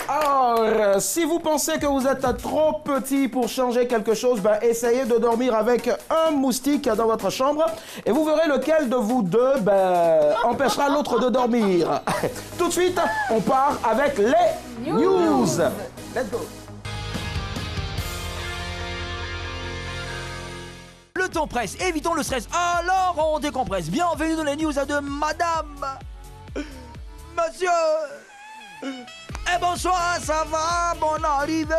Alors, si vous pensez que vous êtes trop petit pour changer quelque chose, ben, essayez de dormir avec un moustique dans votre chambre et vous verrez lequel de vous deux empêchera l'autre de dormir. Tout de suite, on part avec les news. Let's go. Le temps presse, évitons le stress, alors on décompresse. Bienvenue dans les news de Madame, Monsieur... Et bonsoir, ça va, bonne arrivée.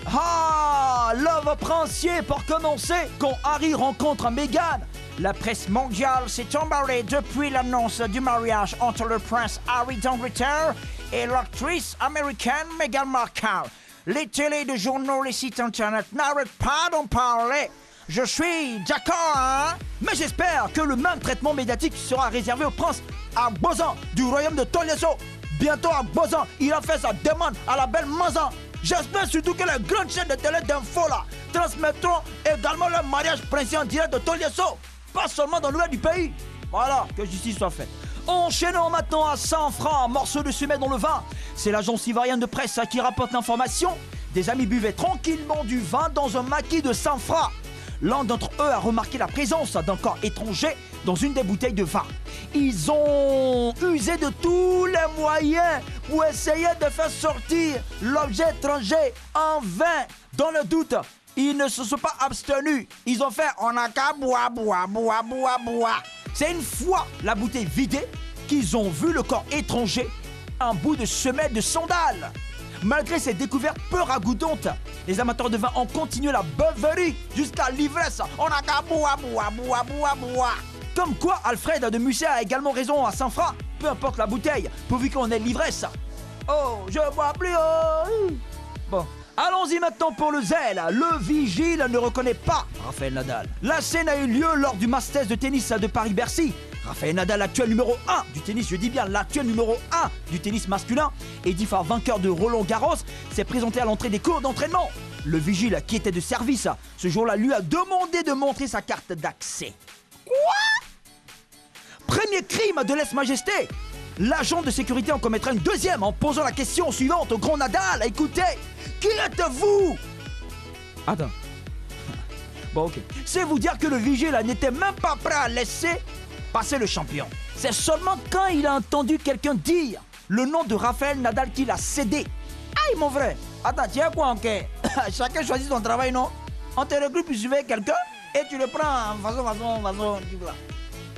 Ah, Love Princier pour commencer. Quand Harry rencontre Meghan, la presse mondiale s'est emballée depuis l'annonce du mariage entre le prince Harry d'Angleterre et l'actrice américaine Meghan Markle. Les télés de journaux, les sites internet n'arrêtent pas d'en parler. Je suis d'accord, hein? Mais j'espère que le même traitement médiatique sera réservé au prince Agbozan du royaume de Tolisso. Bientôt à Bozan, il a fait sa demande à la belle Mazan. J'espère surtout que les grandes chaînes de télé d'info là transmettront également le mariage princier en direct de Tolisso. Pas seulement dans l'ouest du pays. Voilà, que justice soit faite. Enchaînons maintenant à 100 francs, morceau de semelle dans le vin. C'est l'agence ivoirienne de presse qui rapporte l'information. Des amis buvaient tranquillement du vin dans un maquis de 100 francs. L'un d'entre eux a remarqué la présence d'un corps étranger dans une des bouteilles de vin. Ils ont usé de tous les moyens pour essayer de faire sortir l'objet étranger en vain. Dans le doute, ils ne se sont pas abstenus. Ils ont fait « on a qu'à boire, boire, boire, boire, boire ». C'est une fois la bouteille vidée qu'ils ont vu le corps étranger, un bout de semelle de sandales. Malgré ces découvertes peu ragoûtantes, les amateurs de vin ont continué la beuverie jusqu'à l'ivresse. On a qu'à boire, boire, boire, boire, boire. Comme quoi, Alfred de Musset a également raison à 100 francs. Peu importe la bouteille, pourvu qu'on ait l'ivresse. Oh, je bois plus, oh. Bon, allons-y maintenant pour le zèle. Le vigile ne reconnaît pas Rafael Nadal. La scène a eu lieu lors du Masters de tennis de Paris-Bercy. Rafael Nadal, l'actuel numéro 1 du tennis, je dis bien l'actuel numéro 1 du tennis masculin, et 10 fois vainqueur de Roland Garros, s'est présenté à l'entrée des cours d'entraînement. Le vigile, qui était de service, ce jour-là, lui a demandé de montrer sa carte d'accès. Quoi? Premier crime de lèse-majesté. L'agent de sécurité en commettra une deuxième en posant la question suivante au grand Nadal. Écoutez, qui êtes-vous? Attends. Bon, ok. C'est vous dire que le vigile n'était même pas prêt à laisser passer le champion. C'est seulement quand il a entendu quelqu'un dire le nom de Rafael Nadal qu'il a cédé. Aïe, mon frère. Attends, tu es quoi en quai? Chacun choisit son travail, non? On te recrute pour suivre quelqu'un et tu le prends en façon, tu vois.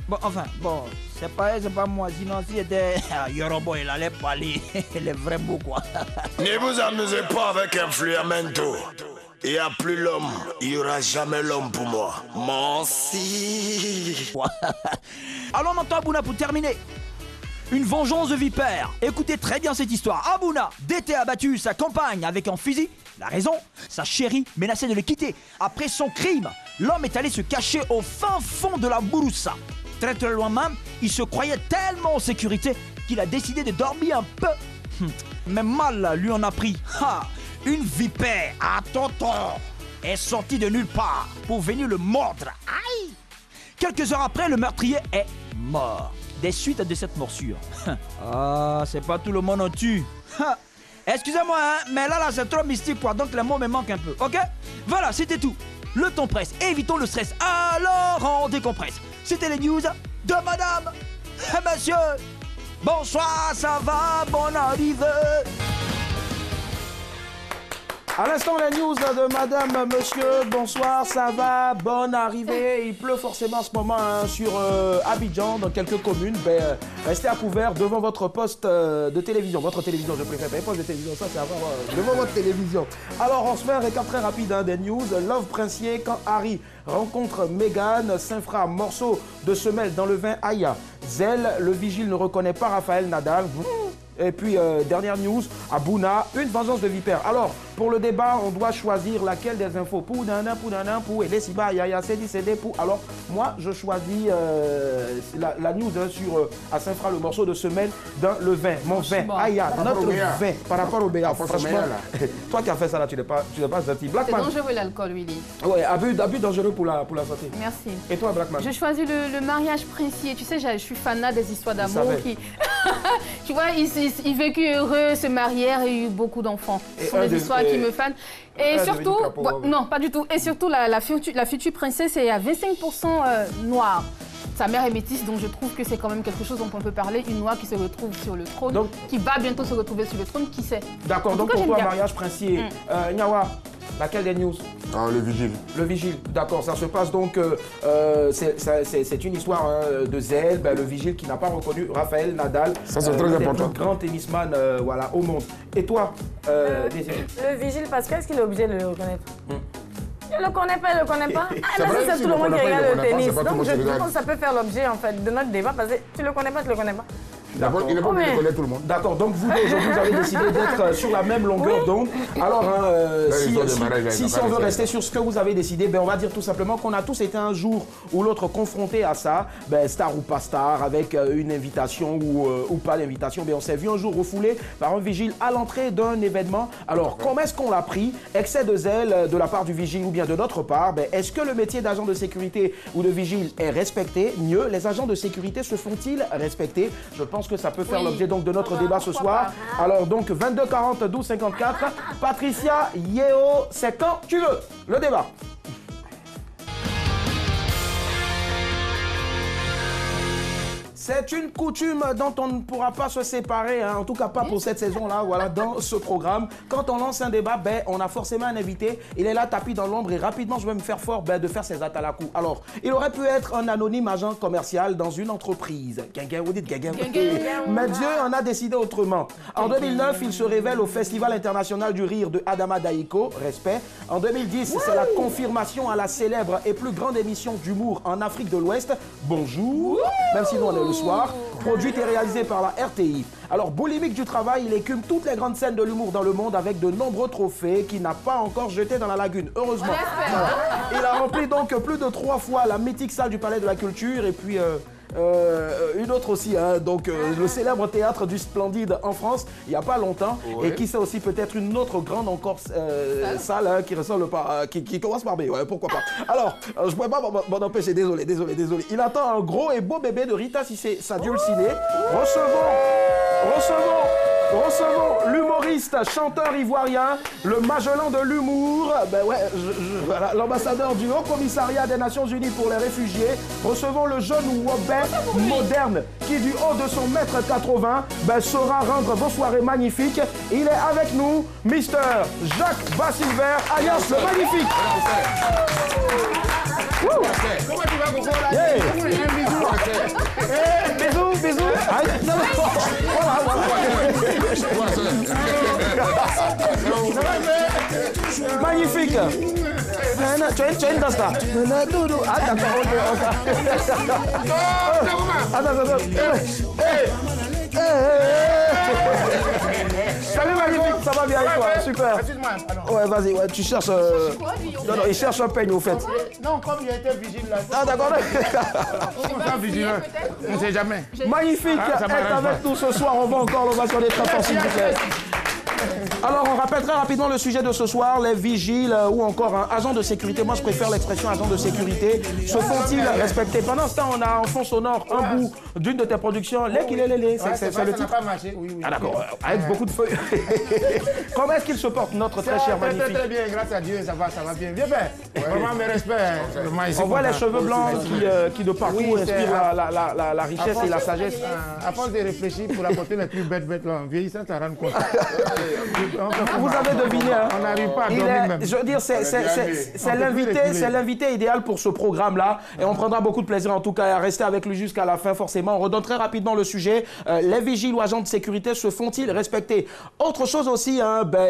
Bon, enfin, bon, c'est pas moi. Sinon, si c'était Yorobo, il allait parler les vrais mots, quoi. Ne vous amusez pas avec Influamento. Il n'y a plus l'homme, il n'y aura jamais l'homme pour moi. Merci. Alors maintenant, Abouna, pour terminer. Une vengeance de vipère. Écoutez très bien cette histoire. Abouna, d'été, a battu sa compagne avec un fusil. La raison, sa chérie menaçait de le quitter. Après son crime, l'homme est allé se cacher au fin fond de la Bouroussa. Très très loin même, il se croyait tellement en sécurité qu'il a décidé de dormir un peu. Mais mal lui en a pris. Ha! Une vipère à tonton est sortie de nulle part pour venir le mordre. Aïe! Quelques heures après, le meurtrier est mort des suites de cette morsure. Ah, c'est pas tout le monde en tue. Excusez-moi, hein, mais là, c'est trop mystique, quoi. Donc, les mots me manquent un peu, ok? Voilà, c'était tout. Le temps presse, évitons le stress. Alors, on décompresse. C'était les news de Madame et Monsieur. Bonsoir, ça va, bonne arrivée. À l'instant, la news de Madame, Monsieur, bonsoir, ça va, bonne arrivée. Il pleut forcément en ce moment hein, sur Abidjan, dans quelques communes. Restez à couvert devant votre poste de télévision. Votre télévision, je préfère pas poste de télévision, ça c'est à voir devant votre télévision. Alors, on se fait un récap très rapide hein, des news. Love Princier, quand Harry rencontre Meghan, Saint-Fra, morceau de semelle dans le vin Aya. Zèle, le vigile ne reconnaît pas Rafael Nadal. Et puis, dernière news, à Bouna, une vengeance de vipère. Alors, pour le débat, on doit choisir laquelle des infos. Pour nana, pour et Siba, Yaya, CD, pour. Alors, moi, je choisis la news hein, sur à Saint-Fra, le morceau de semelle dans le vin. Mon vin, Aya, notre vin, par rapport au Béa. Franchement, toi qui as fait ça là, tu n'es pas gentil. C'est dangereux l'alcool, Willy. Oui, abus dangereux pour la santé. Merci. Et toi, Blackman? Je choisis le mariage princier. Tu sais, je suis fanat des histoires d'amour qui... Tu vois, ils vécurent heureux, se marièrent et eu beaucoup d'enfants. Ce sont des histoires qui me fanent. Et surtout, non, pas du tout. Et surtout, la future princesse est à 25% noire. Sa mère est métisse, donc je trouve que c'est quand même quelque chose dont on peut parler. Une noire qui se retrouve sur le trône, donc, qui va bientôt se retrouver sur le trône, qui sait. D'accord, donc pour toi, mariage princier. Nyawa, laquelle des news? Le vigile. Le vigile, d'accord. Ça se passe donc, c'est une histoire de Zell, le vigile qui n'a pas reconnu Raphaël Nadal. Ça c'est très important. Le plus grand tennisman voilà, au monde. Et toi, Désiré? Le vigile, parce qu'est-ce qu'il est obligé de le reconnaître? Je le connais pas, il le connaît pas. C'est tout le monde qui regarde le tennis. Donc je pense que ça peut faire l'objet en fait de notre débat parce que tu le connais pas, tu le connais pas. D'abord, il n'est pas obligé de connaître tout le monde. D'accord, donc vous aujourd'hui, vous avez décidé d'être sur la même longueur d'onde. Alors, si on veut rester sur ce que vous avez décidé, on va dire tout simplement qu'on a tous été un jour ou l'autre confrontés à ça, star ou pas star, avec une invitation ou pas d'invitation. On s'est vu un jour refoulé par un vigile à l'entrée d'un événement. Alors, comment est-ce qu'on l'a pris? Excès de zèle de la part du vigile ou bien de notre part? Est-ce que le métier d'agent de sécurité ou de vigile est respecté? Mieux, les agents de sécurité se font-ils respecter? Je pense que ça peut faire l'objet donc de notre débat ce soir. Alors donc 22 40 12 54. Patricia, Yeo, c'est quand tu veux. Le débat. C'est une coutume dont on ne pourra pas se séparer, en tout cas pas pour cette saison-là, voilà, dans ce programme. Quand on lance un débat, on a forcément un invité. Il est là, tapis dans l'ombre et rapidement, je vais me faire fort de faire ses atalakou. Alors, il aurait pu être un anonyme agent commercial dans une entreprise. Vous dites mais Dieu en a décidé autrement. En 2009, il se révèle au Festival international du rire de Adama Daïko, respect. En 2010, c'est la confirmation à la célèbre et plus grande émission d'humour en Afrique de l'Ouest. Bonjour, même si nous on est le soir, produite et réalisée par la RTI. Alors, boulimique du travail, il écume toutes les grandes scènes de l'humour dans le monde avec de nombreux trophées qu'il n'a pas encore jetés dans la lagune. Heureusement. Il a rempli donc plus de 3 fois la mythique salle du Palais de la Culture et puis... une autre aussi, donc le célèbre théâtre du Splendide en France, il n'y a pas longtemps, et qui sait aussi peut-être une autre grande encore salle qui ressemble pas, qui commence par B, pourquoi pas. Alors, je ne pourrais pas m'en empêcher, désolé. Il attend un gros et beau bébé de Rita Cissé, Sadio le ciné. Recevons l'humoriste, chanteur ivoirien, le Magellan de l'humour, voilà, l'ambassadeur du Haut Commissariat des Nations Unies pour les réfugiés. Recevons le jeune Wobé moderne qui, du haut de son 1m80, saura rendre vos soirées magnifiques. Il est avec nous, Mr. Jacques Bassilver, alias le Magnifique. Comment tu vas, Coco? Bisous. Magnifique. Tu as une danse là. Attends. Salut Magnifique, ça va bien avec toi? Super. Ouais, vas-y, tu cherches... Non, il cherche un peigne au fait. Non, comme il était vigile là. Ah d'accord. On est vigilant, on ne sait jamais. Magnifique, être avec nous ce soir, on va encore l'ovation des très forts, s'il vous plaît. Alors, on rappelle très rapidement le sujet de ce soir, les vigiles ou encore un agent de sécurité. Moi, je préfère l'expression agent de sécurité. Se font-ils respecter? Pendant ce temps, on a en fond sonore un bout d'une de tes productions. C'est le titre. Ça n'a pas marché, oui. Ah d'accord, avec beaucoup de feuilles. Comment est-ce qu'il se porte, notre très cher Magnifique? Très bien, grâce à Dieu, ça va bien. Bien fait. Vraiment, mes respects. On voit les cheveux blancs qui de partout inspirent la richesse et la sagesse. À force de réfléchir pour apporter les plus bêtes là, en vieillissant, ça rend compte. Vous avez deviné, hein? On n'arrive pas à dormir même. Je veux dire, c'est l'invité idéal pour ce programme-là. Et on prendra beaucoup de plaisir en tout cas à rester avec lui jusqu'à la fin, forcément. On redonne très rapidement le sujet. Les vigiles ou agents de sécurité se font-ils respecter? Autre chose aussi,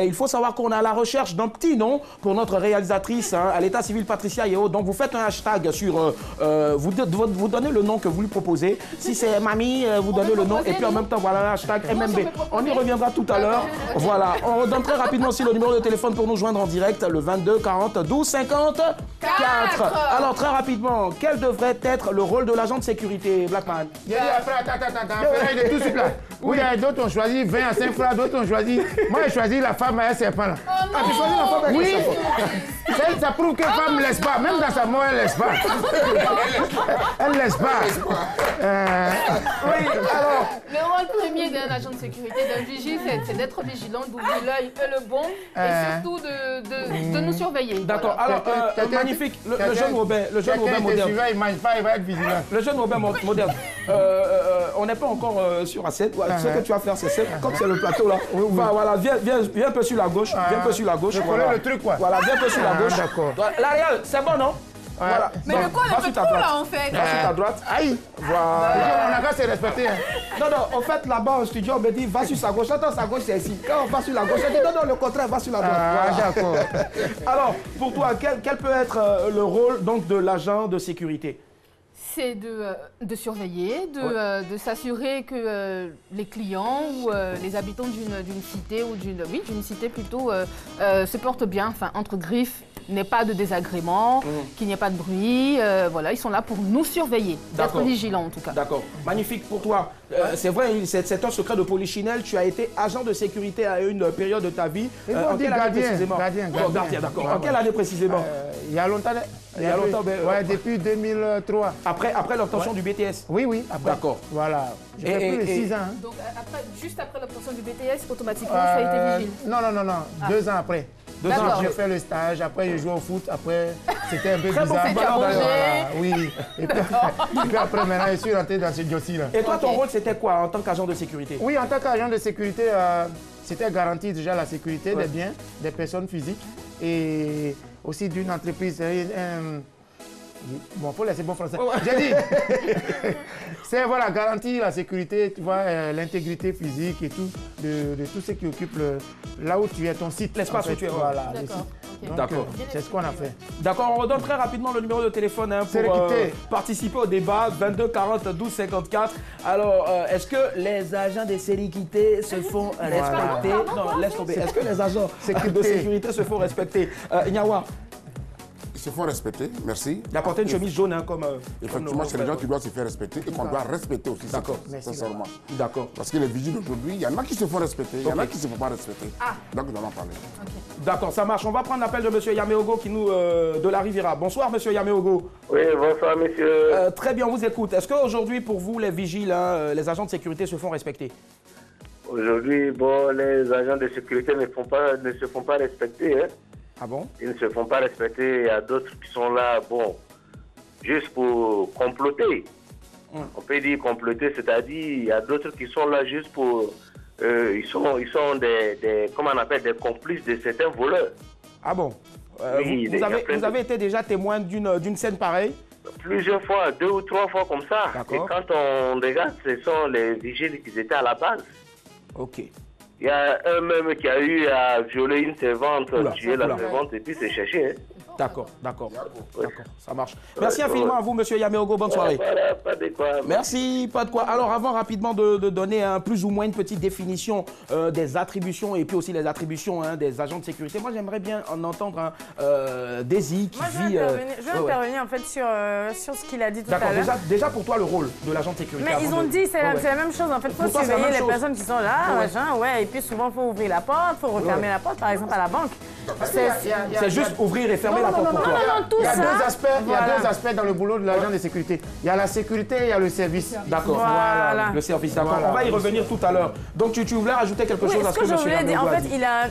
il faut savoir qu'on est à la recherche d'un petit nom pour notre réalisatrice à l'état civil Patricia Yeo. Donc vous faites un hashtag sur... vous donnez le nom que vous lui proposez. Si c'est mamie, vous donnez le nom. Et puis en même temps, voilà, hashtag MMB. On y reviendra tout à l'heure. Voilà. voilà, on donne très rapidement aussi le numéro de téléphone pour nous joindre en direct, le 22 40 12 54. Alors très rapidement, quel devrait être le rôle de l'agent de sécurité, Blackman? J'ai dit après, attends, il est tout de suite là. Oui, d'autres ont choisi 20 à 5 francs, d'autres ont choisi... Moi, j'ai choisi la femme à un serpent là. Ah, tu choisis la femme avec oui. un serpent? Ça prouve que femme ne laisse pas, même dans sa mort, elle ne laisse pas. Elle ne laisse pas. Oui, alors... Le rôle premier d'un agent de sécurité, d'un vigile, c'est d'être vigilant, d'ouvrir l'œil et le bon, et surtout de nous surveiller. D'accord, alors, magnifique, le jeune Robert moderne. Il ne mange pas, il va être vigilant. Le jeune Robert moderne, on n'est pas encore sur A7. Ce que tu vas faire, c'est comme c'est le plateau là. Enfin, voilà, viens un peu sur la gauche. Viens un peu sur la gauche. Je connais le truc, quoi. Voilà, viens un peu sur la gauche. D'accord. L'Ariel, c'est bon, non? Voilà. Mais le quoi, le peu trop là, en fait? Va sur ta droite. Aïe. Voilà. On a qu'à se respecter. Non, en fait, là-bas au studio, on me dit, va sur sa gauche. Attends, sa gauche, c'est ici. Quand on va sur la gauche, on dit, non, le contraire, va sur la droite. Voilà. D'accord. Alors, pour toi, quel peut être le rôle donc, de l'agent de sécurité? C'est de surveiller, de s'assurer que les clients ou les habitants d'une cité ou d'une cité plutôt se portent bien, enfin entre griffes, n'ait pas de désagrément, qu'il n'y ait pas de bruit. Voilà, ils sont là pour nous surveiller, d'être vigilants en tout cas. D'accord, magnifique pour toi. C'est vrai, c'est un secret de Polichinelle. Tu as été agent de sécurité à une période de ta vie. En quelle année précisément? Gardien, d'accord. En quelle année précisément? Il y a longtemps. Il y a longtemps, ouais, depuis 2003. Après l'obtention du BTS? Oui, après. D'accord. Voilà. J'ai fait plus de 6 ans. Hein. Donc, juste après l'obtention du BTS, automatiquement, tu as été vigile? Non. 2 ans après. 2 ans après, j'ai fait le stage. Après, j'ai joué au foot. Après, c'était un peu bizarre. Voilà, oui. Et puis après, maintenant, je suis rentré dans ce dossier-là. Et toi, ton rôle, c'était quoi en tant qu'agent de sécurité? Oui, en tant qu'agent de sécurité, c'était garantir déjà la sécurité des biens, des personnes physiques et aussi d'une entreprise. Bon, faut laisser bon français. J'ai dit, c'est voilà, garantir la sécurité, tu vois, l'intégrité physique et tout, de tout ce qui occupe là où tu es, ton site. L'espace où tu es. Voilà. D'accord. C'est ce qu'on a fait. D'accord, on redonne très rapidement le numéro de téléphone pour participer au débat, 22 40 12 54. Alors, est-ce que les agents de sécurité se font respecter? Non, laisse tomber. Est-ce que les agents de sécurité se font respecter? Nyawa? Se font respecter, merci. Il a porté une chemise jaune comme... Effectivement, c'est les gens qui doivent se faire respecter et qu'on doit respecter aussi. D'accord. Sincèrement. D'accord. Parce que les vigiles d'aujourd'hui, il y en a qui se font respecter, il y en a qui ne se font pas respecter. Donc nous allons parler. D'accord, ça marche. On va prendre l'appel de M. Yameogo qui nous de la Riviera. Bonsoir M. Yameogo. Oui, bonsoir monsieur. Très bien, on vous écoute. Est-ce qu'aujourd'hui, pour vous, les vigiles, les agents de sécurité se font respecter? Aujourd'hui, bon, les agents de sécurité ne se font pas respecter. Hein. Ah bon? Ils ne se font pas respecter. Il y a d'autres qui sont là, bon, juste pour comploter. On peut dire comploter, c'est-à-dire il y a d'autres qui sont là juste pour... ils sont des comment on appelle, des complices de certains voleurs. Ah bon? Oui, vous avez été déjà témoin d'une scène pareille? Plusieurs fois, 2 ou 3 fois comme ça. Et quand on regarde, ce sont les vigiles qui étaient à la base. Ok. Il y a un même qui a eu à violer une servante, tuer la servante et puis se chercher. Hein. D'accord, ça marche. Merci infiniment à vous, monsieur Yameogo. Bonne soirée. Voilà, pas de quoi. Merci, pas de quoi. Alors, avant rapidement de donner plus ou moins une petite définition des attributions et puis aussi les attributions des agents de sécurité, moi j'aimerais bien en entendre Daisy qui vit... Je vais intervenir en fait sur ce qu'il a dit tout à l'heure. D'accord, déjà pour toi le rôle de l'agent de sécurité. Mais ils ont dit, c'est la même chose en fait. Il faut surveiller les personnes qui sont là, et puis souvent il faut ouvrir la porte, il faut refermer la porte, par exemple à la banque. C'est juste ouvrir et fermer la porte pour toi. Il y a deux aspects dans le boulot de l'agent de sécurité. Il y a la sécurité et il y a le service. D'accord. Voilà. Le service, d'accord. On va y revenir tout à l'heure. Donc tu voulais rajouter quelque chose à ce que je voulais dire. En fait,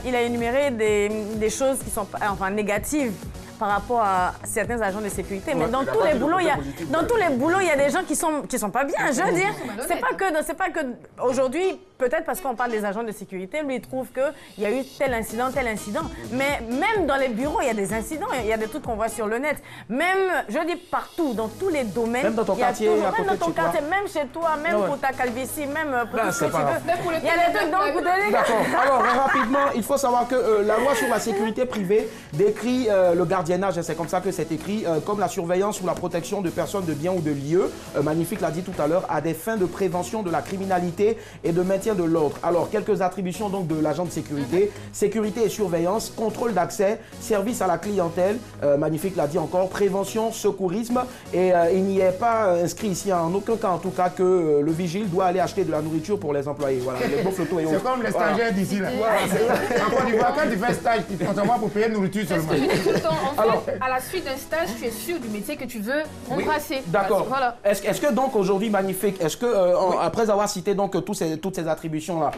il a énuméré des choses qui sont négatives par rapport à certains agents de sécurité. Mais dans tous les boulots, il y a des gens qui sont pas bien. Je veux dire, c'est pas que aujourd'hui, peut-être parce qu'on parle des agents de sécurité, lui il trouve qu'il y a eu tel incident. Mais même dans les bureaux, il y a des incidents, il y a des trucs qu'on voit sur le net. Même, je dis partout, dans tous les domaines. Même dans ton quartier, même chez toi, même pour ta calvitie, même pour tout ce que tu veux. Il y a des trucs donc D'accord. Alors, rapidement, il faut savoir que la loi sur la sécurité privée décrit le gardiennage, c'est comme ça que c'est écrit, comme la surveillance ou la protection de personnes, de biens ou de lieux, Magnifique l'a dit tout à l'heure, à des fins de prévention de la criminalité et de maintien maintien de l'ordre. Alors, quelques attributions donc de l'agent de sécurité. Sécurité et surveillance, contrôle d'accès, service à la clientèle, Magnifique l'a dit encore, prévention, secourisme. Et il n'y est pas inscrit ici en aucun cas, en tout cas, que le vigile doit aller acheter de la nourriture pour les employés. Voilà, les beaux photos et autres. C'est comme les stagiaires d'ici, là. En Côte d'Ivoire, quand tu fais un stage, on t'envoie pour payer nourriture seulement. En fait, à la suite d'un stage, tu es sûr du métier que tu veux embrasser. D'accord. Voilà. Est-ce que donc aujourd'hui, Magnifique, est-ce que après avoir cité donc toutes ces attributions-là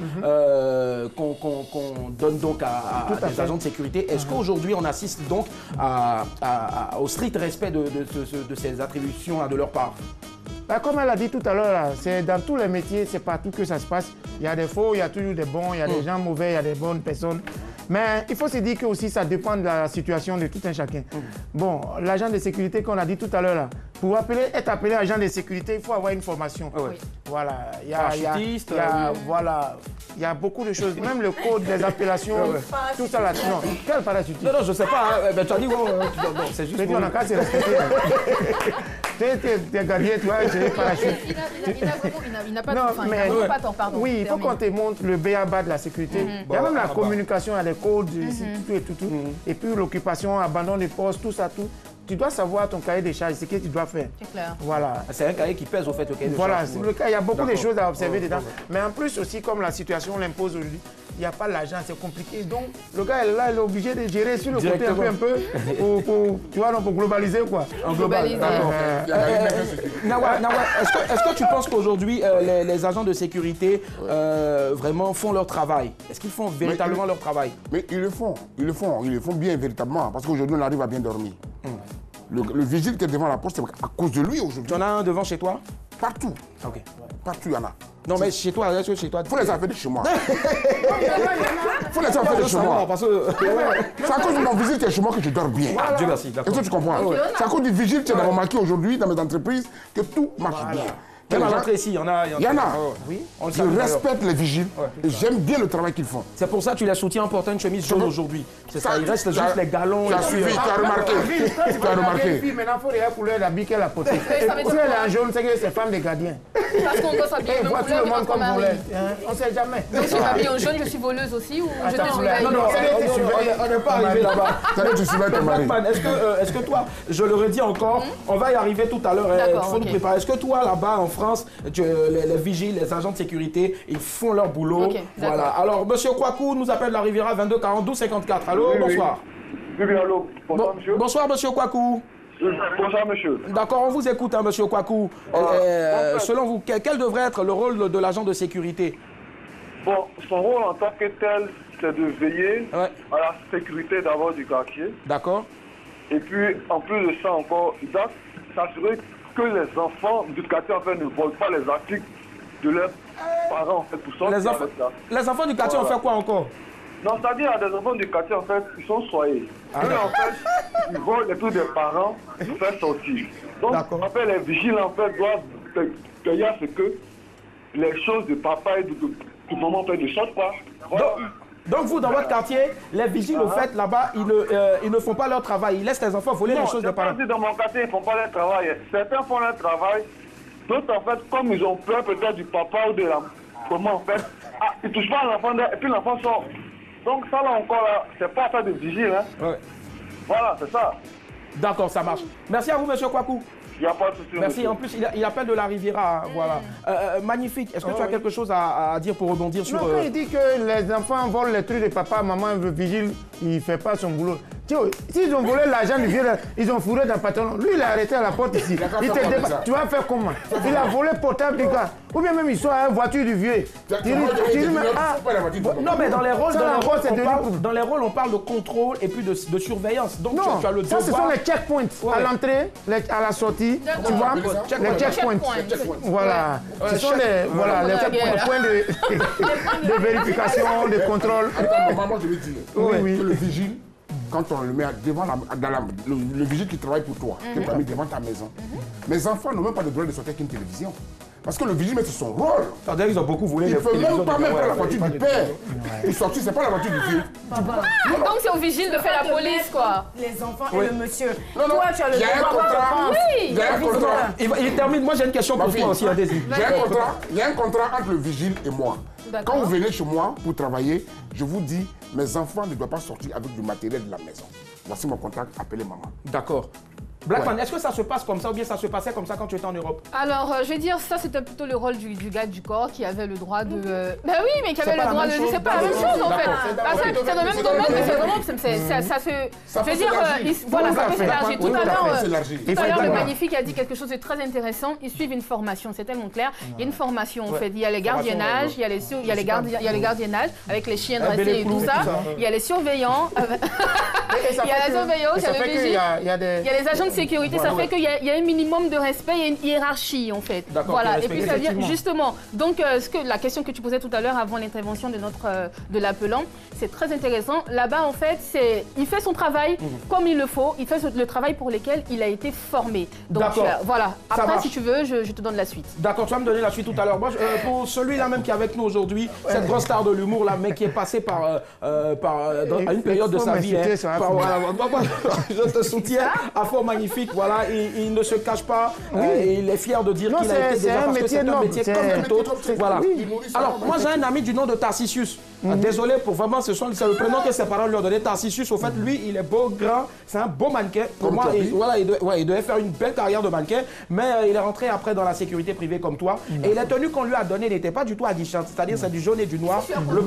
qu'on donne donc à des agents de sécurité, est-ce qu'aujourd'hui on assiste donc au strict respect de ces attributions-là de leur part? Bah, comme elle a dit tout à l'heure, c'est dans tous les métiers, c'est partout que ça se passe. Il y a des faux, il y a toujours des bons, il y a des gens mauvais, il y a des bonnes personnes. Mais il faut se dire que aussi ça dépend de la situation de tout un chacun. Bon, l'agent de sécurité qu'on a dit tout à l'heure, là, pour être appelé agent de sécurité, il faut avoir une formation. Voilà, il y a beaucoup de choses, même le code des appellations, tout ça là. Non, quel parachutiste? Non, je sais pas, tu as dit, c'est juste. On a qu'à se respecter. Tu es gardien, toi, j'ai parachute. Il n'a pas de temps, pardon. Oui, il faut qu'on te montre le b.a.-ba de la sécurité. Il y a même la communication, il y a des codes, tout. Et puis l'occupation, abandon de poste, tout ça, tout. Tu dois savoir ton cahier de charges, ce que tu dois faire. C'est clair. Voilà. C'est un cahier qui pèse au fait, le cahier de charges. Voilà, le cas, il y a beaucoup de choses à observer dedans. Mais en plus aussi, comme la situation l'impose aujourd'hui, il n'y a pas l'argent, c'est compliqué. Donc, le gars est là, il est obligé de gérer sur le côté un peu, tu vois, pour globaliser, quoi. En global, d'accord. Nawa, est-ce que tu penses qu'aujourd'hui, les agents de sécurité vraiment font leur travail? Est-ce qu'ils font véritablement leur travail? Mais ils le font bien véritablement, parce qu'aujourd'hui, on arrive à bien dormir. Le vigile qui est devant la poste, c'est à cause de lui aujourd'hui. Tu en as un devant chez toi? Partout. Ok. Partout, il y en a. Non, mais chez toi, est-ce que chez toi? Il faut les affaires de chez moi. Il faut les affaires de chez moi. C'est à cause de mon vigile qui est chez moi que je dors bien. Dieu merci, d'accord. Est-ce que tu comprends? C'est à cause du vigile qui est dans mon marqué aujourd'hui, dans mes entreprises, que tout marche bien. Même à l'entrée ici, il y en a. Il y en a. Je respecte les vigiles et j'aime bien le travail qu'ils font. C'est pour ça que tu les soutiens en portant une chemise jaune aujourd'hui. C'est ça, il reste juste les galons. Tu as suivi, tu as remarqué. Tu as remarqué. Maintenant, il faut les couleurs d'habit qu'elle a porté. Si elle est en jaune, c'est que c'est femme de gardien. Parce qu'on doit s'habiller en couleur tout le monde comme volet. On ne sait jamais. Je suis habillée en jaune, je suis voleuse aussi ou je te surveille? Non, on n'est pas arrivé là-bas. Tu surveilles ton mari. Est-ce que toi, je le redis encore, on va y arriver tout à l'heure, il faut nous préparer. Est-ce que toi, là-bas en France, les vigiles, les agents de sécurité, ils font leur boulot. Voilà. Alors, monsieur Kwaku nous appelle de la Riviera 22 40 12 54. Allô, bonsoir. Oui, allô. Bonsoir, monsieur. Bonsoir, monsieur Kwaku. Bonsoir, monsieur. D'accord, on vous écoute, hein, monsieur Kwaku. Selon vous, quel devrait être le rôle de l'agent de sécurité? Bon, son rôle en tant que tel, c'est de veiller à la sécurité d'abord du quartier. D'accord. Et puis, en plus de ça encore, il doit s'assurer que les enfants du quartier en fait ne volent pas les articles de leurs parents en fait pour ça. Les enfants du quartier ont fait quoi encore? Non, c'est-à-dire il y a des enfants du quartier en fait ils sont soyés. Eux en fait ils volent les trucs des parents pour faire sortir. Donc en fait les vigiles en fait doivent veiller à ce que les choses de papa et de maman en fait ne sortent pas. Voilà. Donc vous, dans votre quartier, les vigiles, au fait, là-bas, ils ne font pas leur travail. Ils laissent les enfants voler les choses des parents. Non, dans mon quartier, ils ne font pas leur travail. Certains font leur travail. D'autres, en fait, comme ils ont peur peut-être du papa ou de la maman, en fait, ils ne touchent pas à l'enfant et puis l'enfant sort. Donc ça, là encore, là, c'est pas ça de vigile. Hein. Voilà, c'est ça. D'accord, ça marche. Merci à vous, monsieur Kwaku. Il n'y a pas de souci. Merci. Monsieur. En plus, il appelle de la Riviera. Voilà. Magnifique. Est-ce que tu as quelque chose à dire pour rebondir sur... Non, quand il dit que les enfants volent les trucs de papa, maman, le vigile, il ne fait pas son boulot. S'ils ont volé l'argent du vieux, ils ont fourré dans le pantalon. Lui, il a arrêté à la porte ici. Tu vas faire comment? Il a volé portable du gars. Ou bien même il soit à la voiture du vieux. Non, mais dans les rôles, on parle de contrôle et puis de surveillance. Donc non, tu as le devoir... ça, ce sont les checkpoints. À l'entrée, à la sortie, tu vois, les checkpoints. Voilà. Ce sont les points de vérification, de contrôle. Maman, je veux dire que le vigile, quand on le met devant le vigile qui travaille pour toi, qui est mis devant ta maison, mes enfants n'ont même pas le droit de sortir avec une télévision. Parce que le vigile, c'est son rôle. C'est-à-dire qu'ils ont beaucoup volé. Il ne peut même pas mettre la voiture du père. Il sortit, c'est pas la voiture du vieux. Donc c'est au vigile de faire la police, quoi. Les enfants et le monsieur. Non, toi, tu as le droit. Oui. Il y a un contrat. Il termine. Moi, j'ai une question pour toi aussi, Daisy. Il y a un contrat entre le vigile et moi. Quand vous venez chez moi pour travailler, je vous dis, mes enfants ne doivent pas sortir avec du matériel de la maison. Voici mon contact, appelez maman. D'accord. Blackman, est-ce que ça se passe comme ça ou bien ça se passait comme ça quand tu étais en Europe? Alors, je vais dire, ça c'était plutôt le rôle du gars du corps qui avait le droit de... Ben oui, mais qui avait le droit de... C'est pas la même chose en fait. C'est dans le même domaine, mais c'est vraiment... Ça se... Je veux dire, voilà, ça peut s'élargir. Tout à l'heure, le Magnifique a dit quelque chose de très intéressant. Ils suivent une formation, c'est tellement clair. Il y a une formation en fait. Il y a les gardiennages, il y a les gardiennages avec les chiens dressés et tout ça. Il y a les surveillants. Il y a la surveillance, il y a les agents de sécurité, ça fait qu'il y a un minimum de respect, il y a une hiérarchie en fait. Voilà, et puis ça vient justement. Donc la question que tu posais tout à l'heure avant l'intervention de l'appelant, c'est très intéressant. Là-bas en fait, il fait son travail comme il le faut, il fait le travail pour lequel il a été formé. Donc voilà, après si tu veux, je te donne la suite. D'accord, tu vas me donner la suite tout à l'heure. Moi, pour celui-là même qui est avec nous aujourd'hui, cette grosse star de l'humour là, mais qui est passé par une période de sa vie. Je te soutiens à fond magnifique, voilà, il ne se cache pas, il est fier de dire qu'il a été déjà parce que c'est un métier comme tout autre. Voilà. Alors, moi j'ai un ami du nom de Tarcisius. Désolé pour vraiment, c'est le prénom que ses parents lui ont donné, Tarcisius. Au fait, lui, il est beau, grand, c'est un beau mannequin. Pour moi, il devait faire une belle carrière de mannequin, mais il est rentré après dans la sécurité privée comme toi. Et les tenues qu'on lui a données n'étaient pas du tout aguichantes, c'est-à-dire c'est du jaune et du noir. Le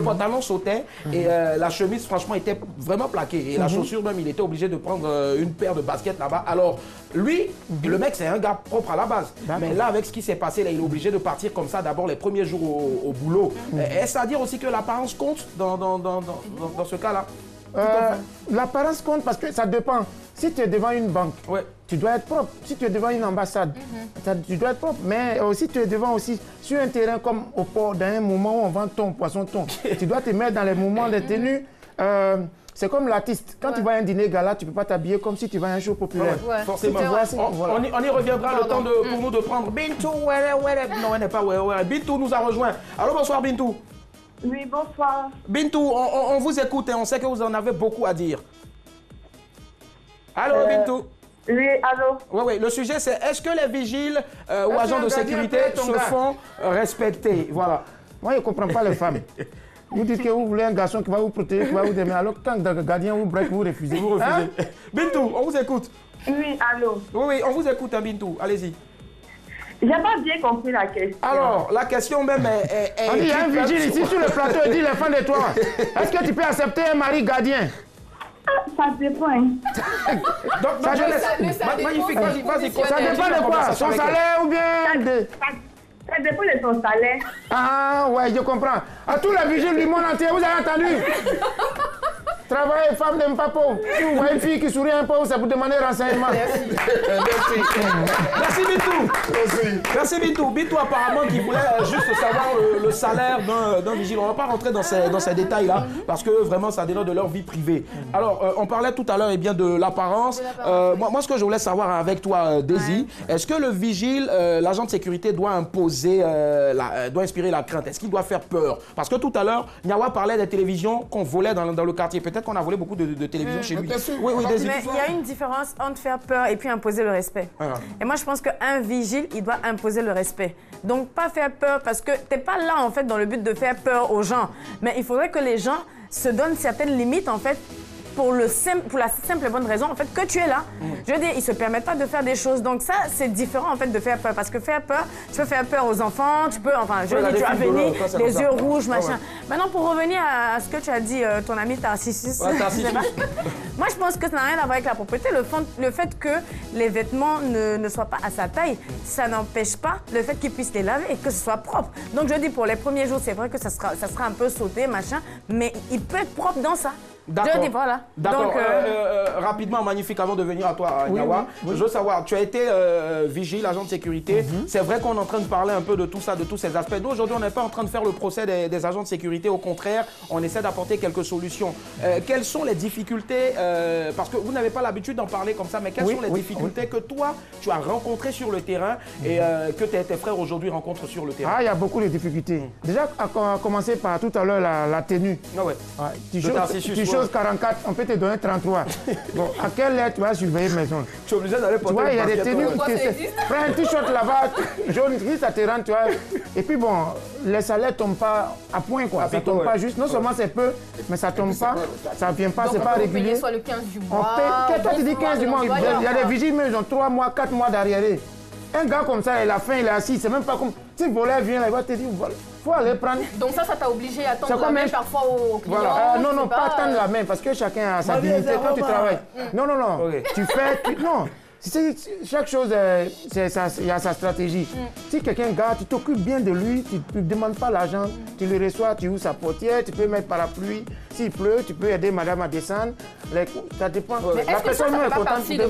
pantalon sautait et la chemise, franchement, était vraiment plaquée. Et la chaussure même, il était obligé de prendre une paire de baskets là-bas. Alors, lui, le mec, c'est un gars propre à la base. Mais là, avec ce qui s'est passé, là, il est obligé de partir comme ça, d'abord les premiers jours au boulot. Est-ce à dire aussi que l'apparence compte dans ce cas-là? L'apparence compte parce que ça dépend. Si tu es devant une banque, tu dois être propre. Si tu es devant une ambassade, tu dois être propre. Mais si tu es devant aussi sur un terrain comme au port, dans un moment où on vend ton poisson thon, tu dois te mettre dans les mouvements des tenues. C'est comme l'artiste. Quand tu vas à un dîner gala, tu ne peux pas t'habiller comme si tu vas à un show populaire. Forcément. On y reviendra le temps pour nous de prendre Bintou. Non, elle n'est pas. Bintou nous a rejoint. Allô, bonsoir Bintou. Oui, bonsoir. Bintou, on vous écoute et on sait que vous en avez beaucoup à dire. Allô, Bintou. Oui, allô. Oui, le sujet c'est est-ce que les vigiles ou agents de sécurité se font respecter? Voilà. Moi, je ne comprends pas les femmes. Vous dites que vous voulez un garçon qui va vous protéger, qui va vous aimer, alors que quand le gardien vous break, vous refusez. Vous refusez. Bintou, on vous écoute. Oui, allô. Oui, on vous écoute, hein, Bintou. Allez-y. J'ai pas bien compris la question. Alors, la question même est... On dit, il y a un vigile ici sur le plateau, il dit les fans de toi. Est-ce que tu peux accepter un mari gardien? Ça dépend. Donc, magnifique, vas-y. Ça dépend de quoi? Son salaire ou bien... Ça dépend de son salaire. Ah, ouais, je comprends. À tous les vigiles du monde entier, vous avez entendu? Travail, femme n'aime pas pauvre. Si vous voyez une fille qui sourit un peu, c'est pour demander renseignement. Merci Bintou. Merci Bintou. Bintou apparemment qui voulait juste savoir le salaire d'un vigile. On ne va pas rentrer dans ces détails-là parce que vraiment ça dénote de leur vie privée. Alors, on parlait tout à l'heure de l'apparence. Moi, ce que je voulais savoir avec toi, Daisy, est-ce que le vigile, l'agent de sécurité doit imposer, doit inspirer la crainte? Est-ce qu'il doit faire peur? Parce que tout à l'heure, Niawa parlait des télévisions qu'on volait dans le quartier. Peut-être qu'on a volé beaucoup de télévisions chez lui. Oui, Daisy. Mais il y a une différence entre faire peur et puis imposer le respect. Et moi, je pense qu'un vigile, il doit imposer le respect. Donc, pas faire peur parce que tu n'es pas là, en fait, dans le but de faire peur aux gens. Mais il faudrait que les gens se donnent certaines limites, en fait, pour la simple et bonne raison, en fait, que tu es là. Je veux dire, ils ne se permettent pas de faire des choses. Donc ça, c'est différent, en fait, de faire peur. Parce que faire peur, tu peux faire peur aux enfants, tu peux, enfin, je veux dire, tu vas venir, les yeux rouges, machin. Maintenant, pour revenir à ce que tu as dit, ton ami Tarcisius, moi, je pense que ça n'a rien à voir avec la propreté. Le fait que les vêtements ne soient pas à sa taille, ça n'empêche pas le fait qu'il puisse les laver et que ce soit propre. Donc, je dis, pour les premiers jours, c'est vrai que ça sera un peu sauté, machin, mais il peut être propre dans ça. Je dis voilà. D'accord. Rapidement, magnifique, avant de venir à toi, Nyawa, je veux savoir, tu as été vigile, agent de sécurité. C'est vrai qu'on est en train de parler un peu de tout ça, de tous ces aspects. Nous, aujourd'hui, on n'est pas en train de faire le procès des agents de sécurité. Au contraire, on essaie d'apporter quelques solutions. Quelles sont les difficultés, parce que vous n'avez pas l'habitude d'en parler comme ça, mais quelles sont les difficultés que toi, tu as rencontrées sur le terrain et que tes frères aujourd'hui rencontrent sur le terrain? Ah, il y a beaucoup de difficultés. Déjà, à commencer par tout à l'heure, la tenue. Ah ouais. Tu choses 44, on peut te donner 33. Bon, à quelle lettre tu vas surveiller maison? Tu es obligé d'aller porter. Tu vois, il y a des tenues. Prends un t-shirt là-bas, jaune, gris, ça te rentre, tu vois. Et puis bon, les salaires ne tombent pas à point, quoi. Ça ne tombe pas juste. Non seulement c'est peu, mais ça ne tombe pas. Ça ne vient pas, c'est pas régulier. Soit le 15 du mois. Toi, tu dis 15 du mois. Il y a des vigiles, mais ils ont 3 mois, 4 mois d'arriéré. Un gars comme ça, il a faim, il est assis. C'est même pas comme. Si le voleur vient, il va te dire, faut aller prendre. Donc ça t'a obligé à attendre la main parfois au client. Voilà. Non, pas attendre la main, parce que chacun a sa dignité. Toi, tu travailles. Non. Tu fais. Non. Chaque chose, il y a sa stratégie. Si quelqu'un garde, tu t'occupes bien de lui, tu ne demandes pas l'argent, tu le reçois, tu ouvres sa portière, tu peux mettre parapluie. S'il pleut, tu peux aider madame à descendre. Ça dépend. Est-ce que ça fait pas partie de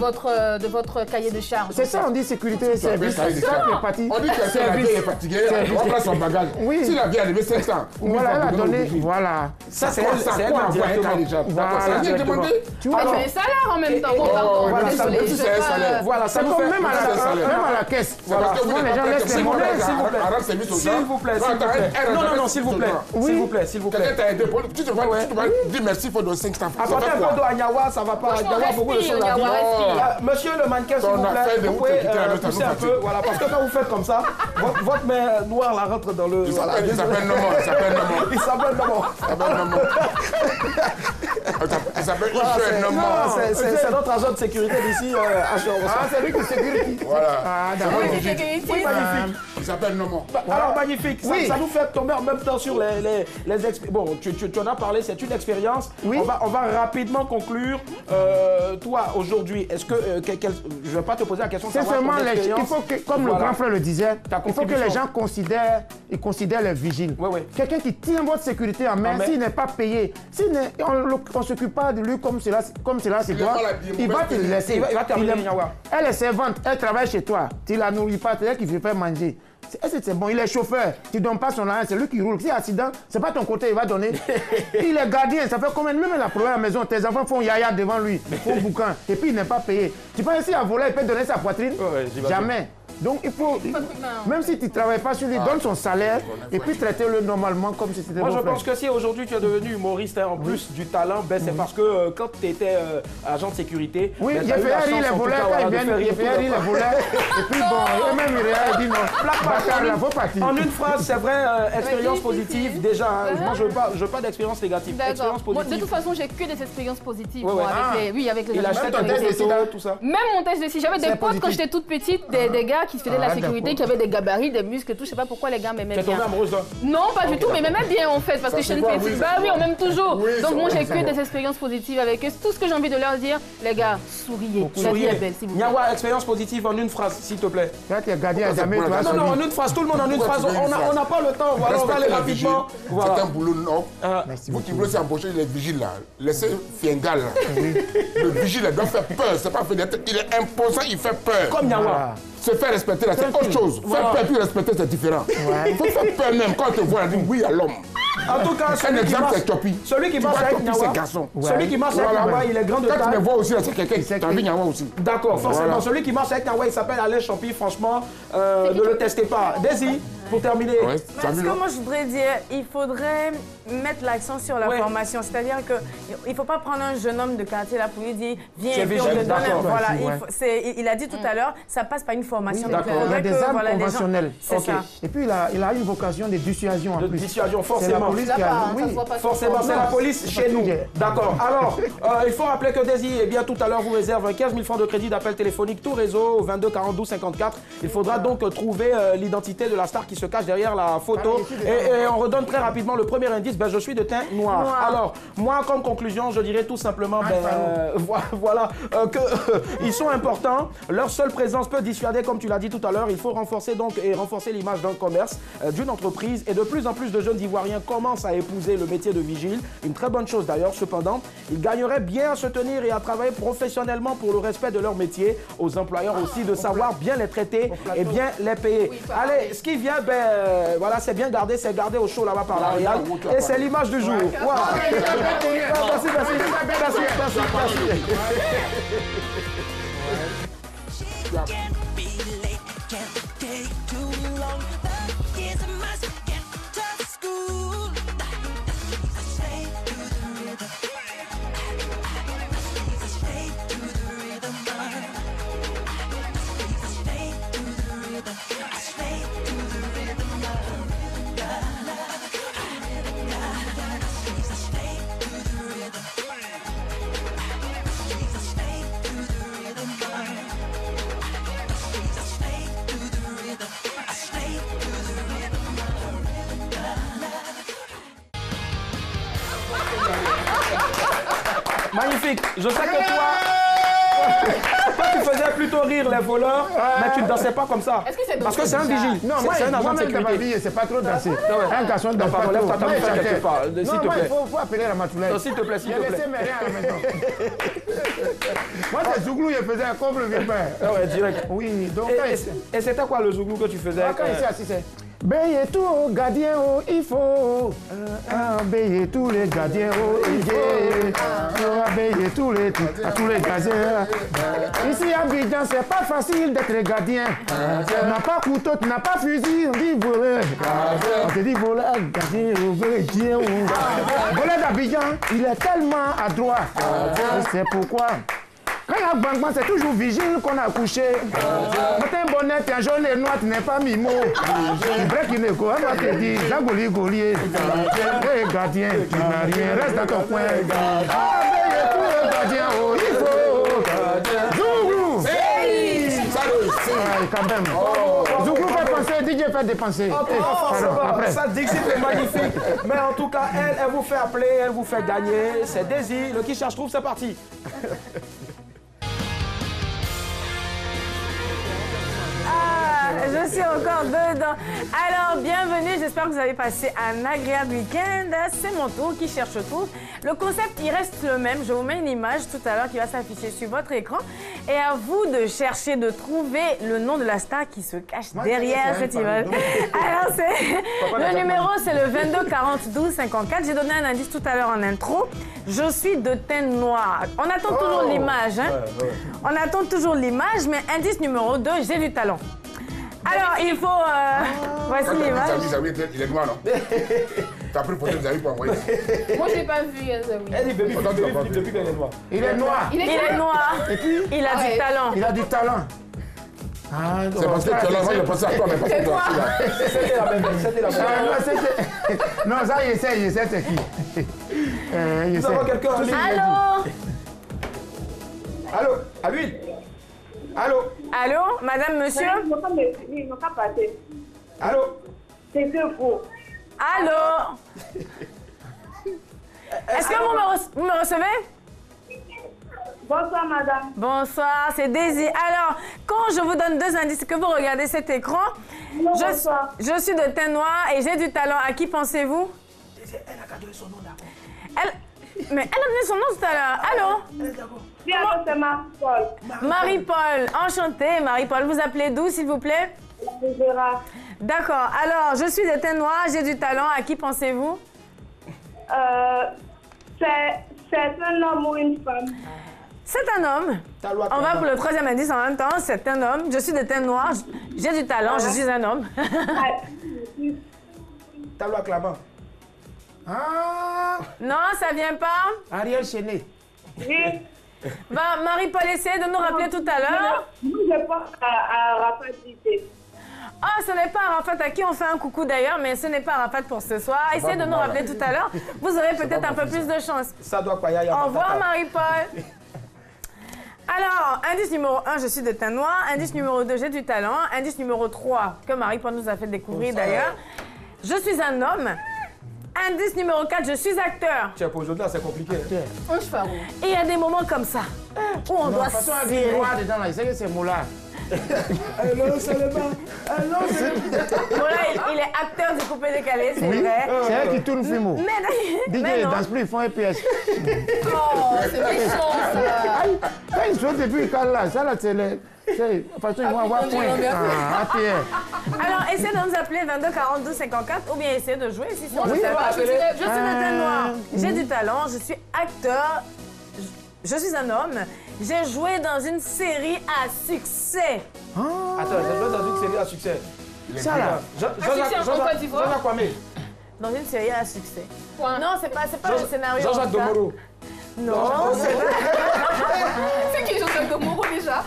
votre cahier de charge? C'est ça, on dit sécurité et service. C'est ça qui est parti. On dit que si la vieille est fatiguée, on prend son bagage. Oui. Si la vieille est arrivée 500, voilà, elle a donné. Voilà. Ça, c'est quoi envoyer les gens? Voilà. Tu as des salaires en même temps. Voilà, ça nous fait même à la caisse. Voilà. Les gens laissent les monnaies. S'il vous plaît. Non, s'il vous plaît. S'il vous plaît. Quelqu'un t'a aidé. Tu te vas dire merci, il faut donner 500 francs. Apportez un peu d'eau à Nyawa, ça va pas. Nyawa, beaucoup de choses à dire. Monsieur le mannequin, s'il vous plaît, vous pouvez pousser un peu. Voilà, parce que quand vous faites comme ça, votre main noire la rentre dans le. Il s'appelle Nomo. Il s'appelle Nomo. Il s'appelle Nomo. C'est notre agent de sécurité d'ici. C'est lui qui sécurité. Voilà. Oui, magnifique. Il s'appelle Nomo. Alors, magnifique. Ça nous fait tomber en même temps sur les expériences. Bon, tu en as parlé, c'est une expérience. Oui. On va rapidement conclure. Toi, aujourd'hui, est-ce que. Je ne vais pas te poser la question. C'est seulement il faut que, comme le grand frère le disait, il faut que les gens considèrent les vigiles. Quelqu'un qui tient votre sécurité en main, s'il n'est pas payé, on ne s'occupe pas de lui comme cela se doit, il va te laisser. Il va terminer. Elle est servante, elle travaille chez toi, tu ne la nourris pas, c'est elle qui veut faire manger. C'est bon, il est chauffeur, tu ne donnes pas son argent, c'est lui qui roule. Si il y a accident, c'est pas ton côté, il va donner. Il est gardien, ça fait combien? Même il a problème à la maison, tes enfants font yaya devant lui, font boucan, et puis il n'est pas payé. Tu penses si un voleur, il peut donner sa poitrine? Jamais. Donc il faut, même si tu ne travailles pas sur lui, donne son salaire et puis traitez-le normalement comme si c'était. Moi je pense que si aujourd'hui tu es devenu humoriste, en plus du talent, c'est parce que quand tu étais agent de sécurité, il a fait rire les voleurs quand il vient, il fait rire les voleurs. Et puis bon, eux-mêmes il dit non, bâtard là, faut partir. En une phrase, c'est vrai, expérience positive déjà. Moi je veux pas d'expérience négative. Expérience positive. De toute façon, j'ai que des expériences positives. Avec les il achète ton test de tout ça. Même mon test de si j'avais des potes quand j'étais toute petite, des gars qui faisaient de la sécurité, qui avaient des gabarits, des muscles et tout. Je sais pas pourquoi les gars m'aimaient bien. Tu es tombée amoureuse là? Non, pas du tout, mais m'aimaient bien en fait, parce que je suis une petite. Bah oui, on m'aime toujours. Donc moi j'ai que des expériences positives avec eux. Tout ce que j'ai envie de leur dire, les gars, souriez. La vie est belle, s'il vous plaît. Nyawa, expérience positive en une phrase, s'il te plaît. Là, tu es gardien à jamais. Non, en une phrase, tout le monde en une phrase. On n'a pas le temps, voilà, on va aller rapidement. C'est un boulot, non? Vous qui voulez embaucher les vigiles là, laissez Fiengal là. Le vigile doit faire peur, c'est pas fait. Il est imposant, il fait peur. Comme Nyawa. Se faire respecter là, c'est autre chose. Faire peur puis respecter, c'est différent. Il faut faire peur même quand on te voit, on dit oui à l'homme. En tout cas, un exemple, c'est Topi. Celui qui marche avec Nyawa, celui qui marche avec Nyawa, il est grand de taille. Quand tu me vois aussi, c'est quelqu'un qui t'a vu Nyawa aussi. D'accord, forcément. Celui qui marche avec Nyawa, il s'appelle Alain Champi. Franchement, ne le testez pas. Daisy, pour terminer. Ce que moi je voudrais dire, il faudrait mettre l'accent sur la formation. C'est-à-dire qu'il ne faut pas prendre un jeune homme de quartier là pour lui dire viens et puis on te donne. Voilà, il a dit tout à l'heure, ça passe par une formation. Il y a des armes conventionnelles. C'est ça. Et puis il a une vocation de dissuasion en plus. De dissuasion, forcément. C'est la police qui a... Oui, forcément, c'est la police chez nous. D'accord. Alors, il faut rappeler que Daisy, eh bien, tout à l'heure, vous réserve 15 000 francs de crédit d'appel téléphonique, tout réseau, 22 42 54. Il faudra donc trouver l'identité de la star qui se cache derrière la photo. Et on redonne très rapidement le premier indice, ben, je suis de teint noir. Alors, moi, comme conclusion, je dirais tout simplement, voilà, qu'ils sont importants. Leur seule présence peut dissuader, comme tu l'as dit tout à l'heure. Il faut renforcer l'image d'un commerce, d'une entreprise. Et de plus en plus de jeunes Ivoiriens commencent à épouser le métier de vigile. Une très bonne chose d'ailleurs. Cependant, ils gagneraient bien à se tenir et à travailler professionnellement pour le respect de leur métier. Aux employeurs aussi de savoir bien les traiter et bien les payer. Oui, allez, ce qui vient, voilà, c'est bien gardé, c'est gardé au chaud là-bas par l'Arial. Et c'est l'image du jour. Wow. Merci. Magnifique. Je sais que toi, tu faisais plutôt rire les voleurs, mais tu ne dansais pas comme ça. Parce que c'est un vigile. Non, c'est un agent de sécurité. C'est pas trop danser. Un garçon ne danse pas trop. S'il te plaît. Il faut appeler la matoulette. S'il te plaît, s'il te plaît. Je laissé à la maison. Moi, c'est Zouglou, je faisais comme le vieux père. Ah ouais, direct. Oui, donc... Et c'était quoi le Zouglou que tu faisais? Quand il s'est assis, c'est... Veillez tous, gardiens, oh, il faut. Veillez tous les gardiens, oh, il faut. Veillez tous les gardiens. Ici à Abidjan, c'est pas facile d'être gardien. Tu n'as pas couteau, tu n'as pas fusil, on dit voleur. On te dit voleur, gardien, voleur. Voleur d'Abidjan, il est tellement adroit. C'est pourquoi. Quand il y a Bangban, c'est toujours vigile qu'on a couché. Matin bonnet, tu es jaune et noir, tu n'es pas mimo. Break une écho, on va te dire, Zagoli Golier. Hé gardien, tu n'as rien, reste dans ton coin. Veillez tous les gardiens, oh, il faut. Zouglou! Quand même. Zouglou fait penser, DJ fait dépenser. Ça Dixit est magnifique. Mais en tout cas, elle vous fait appeler, elle vous fait gagner. C'est Daisy, le qui cherche trouve, c'est parti. Je suis encore dedans. Alors, bienvenue. J'espère que vous avez passé un agréable week-end. C'est mon tour qui cherche tout. Le concept, il reste le même. Je vous mets une image tout à l'heure qui va s'afficher sur votre écran. Et à vous de chercher, de trouver le nom de la star qui se cache derrière cette image. Alors, le numéro, c'est le 22 40 12 54. J'ai donné un indice tout à l'heure en intro. Je suis de teint noir. On attend toujours l'image. Hein? On attend toujours l'image, mais indice numéro 2, j'ai du talent. Alors, il faut... voici l'image. Il est noir, non? T'as pris photo de Zawi pour envoyer. Moi, je n'ai pas vu Zawi. Elle dit baby depuis qu'elle est noire. Il est noir. Il est noir. Et puis, il a du talent. Il a du talent. C'est parce que tu as l'envie de penser à toi, mais pas à toi. C'était la même. C'était la même. Non, ça, il essaie, c'est qui? Nous avons quelqu'un en ligne. Allô? Allô? À lui? Allô? Allô? Madame, monsieur? Ils n'ont pas passé. Allô? C'est que faux. Allô? Est-ce que vous me recevez? Bonsoir, madame. Bonsoir, c'est Daisy. Alors, quand je vous donne deux indices que vous regardez cet écran, je suis de teint noir et j'ai du talent. À qui pensez-vous? Elle a gardé son nom d'abord. Mais elle a donné son nom tout à l'heure. Allô? Oui, alors c'est Marie-Paul. Marie-Paul, enchantée. Marie-Paul, vous appelez d'où, s'il vous plaît? Gérard. D'accord. Alors, je suis de teint noir, j'ai du talent. À qui pensez-vous? C'est un homme ou une femme? C'est un homme. On va pour le troisième indice en même temps. C'est un homme. Je suis de teint noir, j'ai du talent, je suis un homme. Talois Clabin. Non, ça vient pas. Ariel Chenet. Oui. Marie-Paul, essayez de nous rappeler tout à l'heure. Je pense à Rafat Dité. Ah, ce n'est pas Arafat à qui on fait un coucou d'ailleurs, mais ce n'est pas Arafat pour ce soir. Essayez de nous rappeler tout à l'heure. Vous aurez peut-être un peu plus de chance. Ça doit quoi, Au revoir, Marie-Paul. Alors, Alors, indice numéro 1, je suis de teint noir. Indice numéro 2, j'ai du talent. Indice numéro 3, que Marie-Paul nous a fait découvrir d'ailleurs. Je suis un homme. Indice numéro 4, je suis acteur. Tiens, pour aujourd'hui, c'est compliqué. Et il y a des moments comme ça où on doit serrer. dedans là, il sait que c'est Moula. Non, c'est le bas. Non, c'est le bas. Moula, il est acteur du coupé décalé, c'est vrai. C'est elle qui tourne film. Mais DJ, ils dansent plus, ils font EPS. Oh, c'est méchant ça. Quand ils sont depuis quand là, ça là, c'est les... De toute façon, ils vont avoir point. ATR. Alors, essayez de nous appeler 22 42 54 ou bien essayez de jouer si on Oui, ne sait pas. Je suis de teint noir. Oui. J'ai du talent, je suis acteur, je suis un homme. J'ai joué dans une série à succès. Attends, j'ai joué dans une série à succès. Ça là. Jean-Jacques Kwame. Dans une série à succès. Non, c'est pas le scénario. Jean-Jacques Domoro. Non, c'est C'est qui Jean-Jacques Domoro déjà?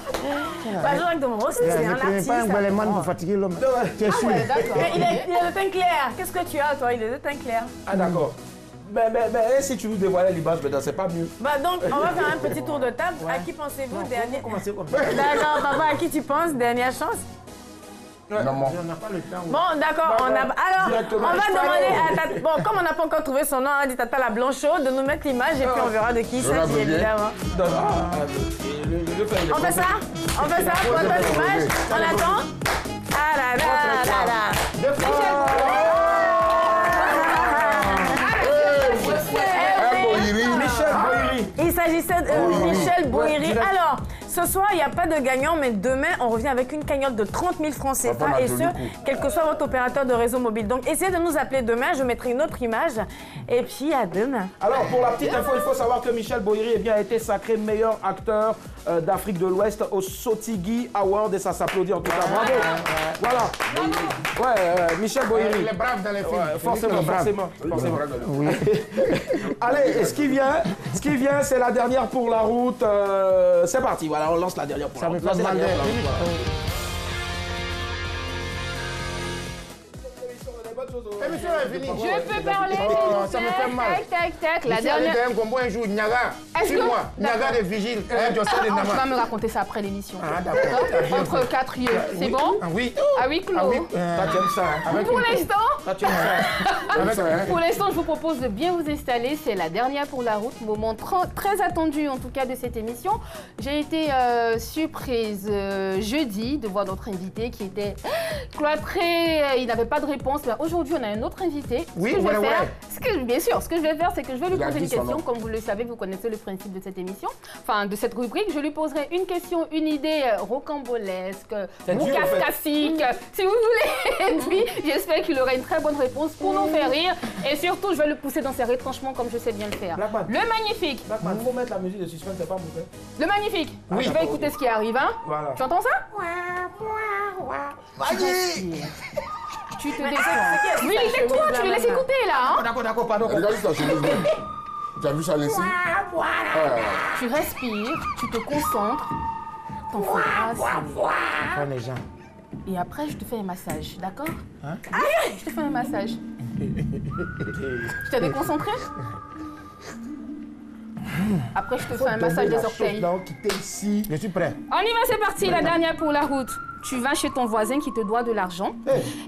Jean-Jacques Domoro, c'est un artiste. Pas un gouvernement pour fatiguer l'homme. Tu es sûr? Mais il est de teint clair. Qu'est-ce que tu as, toi? Il est de teint clair. Ah, d'accord. Mais si tu nous dévoilais l'image, c'est pas mieux. Bah donc, on va faire un petit tour de table. À qui pensez-vous dernier? Commencer comme ça. D'accord, papa, à qui tu penses? Dernière chance? Non, on n'a pas le temps. Bon, d'accord, on a... Alors, on va demander à Tata... Bon, comme on n'a pas encore trouvé son nom, on a dit Tata la Blanchot de nous mettre l'image et puis on verra de qui il s'agit, évidemment. On fait ça? On fait ça pour notre image? On attend? Ah là là là là! Il s'agissait de Michel Boiri. Alors, ce soir, il n'y a pas de gagnant, mais demain, on revient avec une cagnotte de 30 000 francs CFA et ce, quel que soit votre opérateur de réseau mobile. Donc, essayez de nous appeler demain, je mettrai une autre image et puis à demain. Alors, pour la petite info, il faut savoir que Michel Boiri a été sacré meilleur acteur d'Afrique de l'Ouest au Sotigui Award et ça s'applaudit en tout cas. Bravo. Voilà. Ouais, Michel Boiri. Il est brave dans les films. Forcément. Oui. Allez, et ce qui vient, c'est la dernière pour la route. C'est parti, voilà, on lance la dernière pour la route. Ça me fait mal. L'émission est finie. Je peux parler, ça me fait mal. Tac. La dernière. Un jour, Niaga. Suis-moi. Niaga de vigile. Tu vas me raconter ça après l'émission. Ah, d'accord. Entre 4 yeux. C'est bon? Oui. À huis clos. Pour l'instant, pour l'instant, je vous propose de bien vous installer. C'est la dernière pour la route. Moment très attendu, en tout cas, de cette émission. J'ai été surprise jeudi de voir notre invité qui était cloîtré. Il n'avait pas de réponse. Mais aujourd'hui, on a un autre invité. Oui, bien sûr. Ce que je vais faire, c'est que je vais lui poser une question. Comme vous le savez, vous connaissez le principe de cette émission, enfin de cette rubrique. Je lui poserai une question, une idée rocambolesque, boucascassique, si vous voulez. Et puis, j'espère qu'il aura une très bonne réponse pour nous faire rire. Et surtout, je vais le pousser dans ses retranchements comme je sais bien le faire. Le magnifique. Blackman, il faut mettre la musique de suspense, c'est pas mauvais. Le magnifique. Oui. Je vais écouter ce qui arrive, hein. Voilà. Tu entends ça? Tu te déçois. Oui, tais-toi, tu le laisses écouter là. Hein? D'accord, pardon. Regarde juste la chemise. Tu as vu ça laisser? Tu respires, tu te concentres, t'en feras les gens. Et après, je te fais un massage, d'accord? Hein? Je te fais un massage. Je t'ai déconcentré? Après, je te fais un massage des orteils. Je suis prêt. On y va, c'est parti, la dernière pour la route. Tu vas chez ton voisin qui te doit de l'argent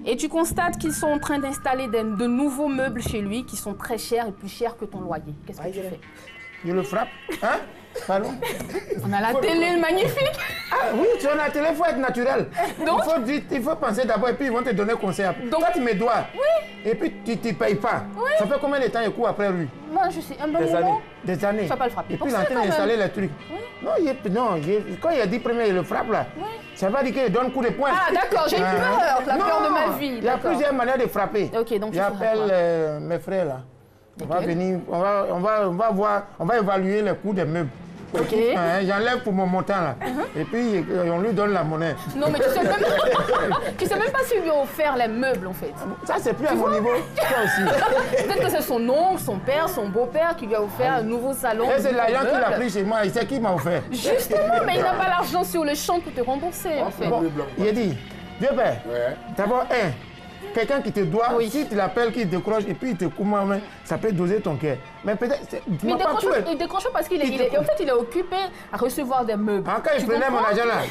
et tu constates qu'ils sont en train d'installer de nouveaux meubles chez lui qui sont très chers et plus chers que ton loyer. Qu'est-ce que tu fais? Je le frappe. Hein? Pardon? On a la télé magnifique. Ah oui, tu as la télé, il faut être naturel. Donc, il faut penser d'abord et puis ils vont te donner conseil. Donc, toi, tu me dois. Oui. Et puis, tu ne payes pas. Oui. Ça fait combien de temps il court après lui? Moi, je sais. Un bon moment. Des années. Tu vas pas le frapper. Et puis, il est en train d'installer les trucs. Oui. Non, quand il a dit premier, il le frappe là. Oui. Ça veut dire qu'il donne coup de poing. Ah, d'accord, j'ai eu peur. La peur de ma vie. Il y a plusieurs manières de frapper. Ok, donc j'appelle mes frères là. On va venir, on va évaluer les coûts des meubles. Ok. J'enlève pour mon montant là. Et puis on lui donne la monnaie. Non mais tu sais même pas s'il lui a offert les meubles en fait. Ça c'est plus à mon niveau. Ça aussi. Peut-être que c'est son oncle, son père, son beau-père qui lui a offert un nouveau salon. Et c'est l'argent qu'il a pris chez moi. Et c'est qui m'a offert? Justement, mais il n'a pas l'argent sur le champ pour te rembourser en fait. Bon, il a dit, Dieu père, d'abord quelqu'un qui te doit, si tu l'appelles, qu'il décroche et puis il te coupe main, ça peut doser ton cœur. Mais peut-être. Mais il décroche parce qu'il est occupé à recevoir des meubles. Quand il prenait mon argent là,